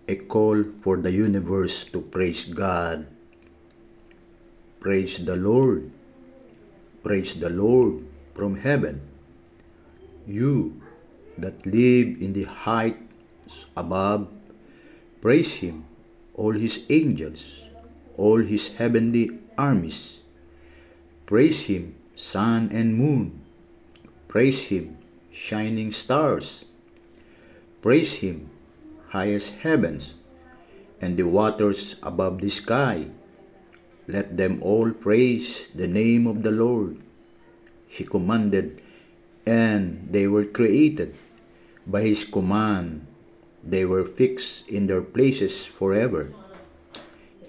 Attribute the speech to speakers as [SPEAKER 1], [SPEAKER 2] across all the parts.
[SPEAKER 1] A call for the universe to praise God. Praise the Lord. Praise the Lord from heaven. You that live in the heights above, praise Him, all His angels, all His heavenly armies. Praise Him, sun and moon. Praise Him, shining stars. Praise Him, highest heavens, and the waters above the sky. Let them all praise the name of the Lord. He commanded, and they were created. By His command, they were fixed in their places forever,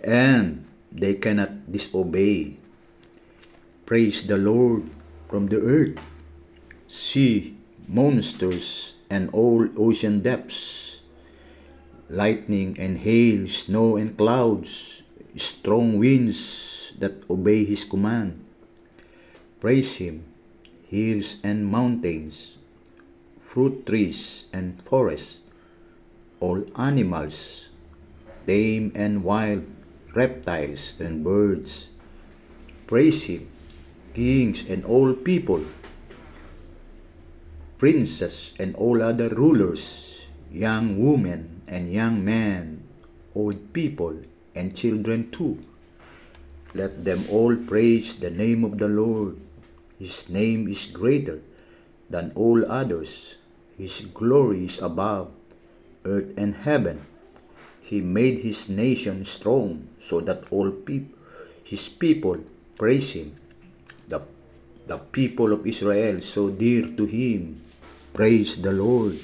[SPEAKER 1] and they cannot disobey. Praise the Lord from the earth, sea, monsters, and all ocean depths, lightning and hail, snow and clouds, strong winds that obey His command. Praise Him, hills and mountains, fruit trees and forests, all animals, tame and wild, reptiles and birds. Praise Him, kings and all people, princes and all other rulers, young women and young men, old people and children too. Let them all praise the name of the Lord. His name is greater than all others. His glory is above earth and heaven. He made His nation strong so that all His people praise Him. The people of Israel so dear to Him, praise the Lord.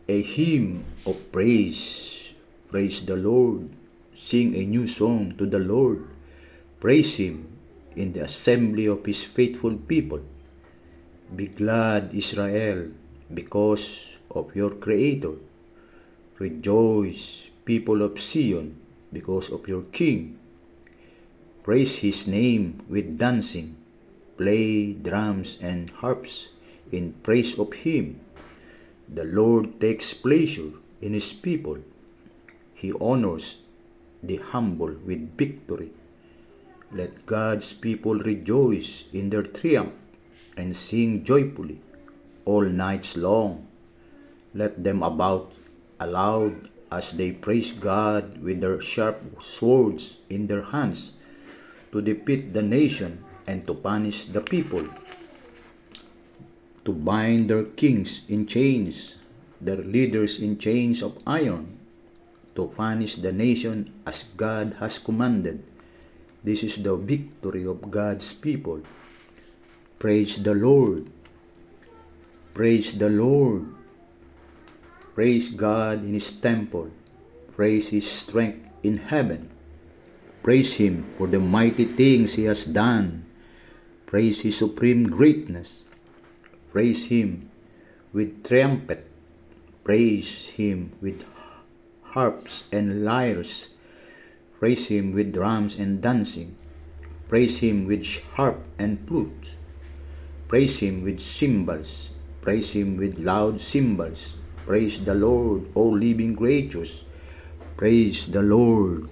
[SPEAKER 1] A hymn of praise. Praise the Lord. Sing a new song to the Lord. Praise Him in the assembly of His faithful people. Be glad, Israel, because of your Creator. Rejoice, people of Zion, because of your King. Praise His name with dancing. Play drums and harps in praise of Him. The Lord takes pleasure in His people. He honors the humble with victory. Let God's people rejoice in their triumph and sing joyfully all nights long. Let them about aloud as they praise God with their sharp swords in their hands to defeat the nation and to punish the people, to bind their kings in chains, their leaders in chains of iron, to punish the nation as God has commanded. This is the victory of God's people. Praise the Lord. Praise the Lord. Praise God in His temple. Praise His strength in heaven. Praise Him for the mighty things He has done. Praise His supreme greatness. Praise Him with trumpet. Praise Him with harps and lyres. Praise Him with drums and dancing. Praise Him with harp and flutes. Praise Him with cymbals. Praise Him with loud cymbals. Praise the Lord, all living creatures. Praise the Lord.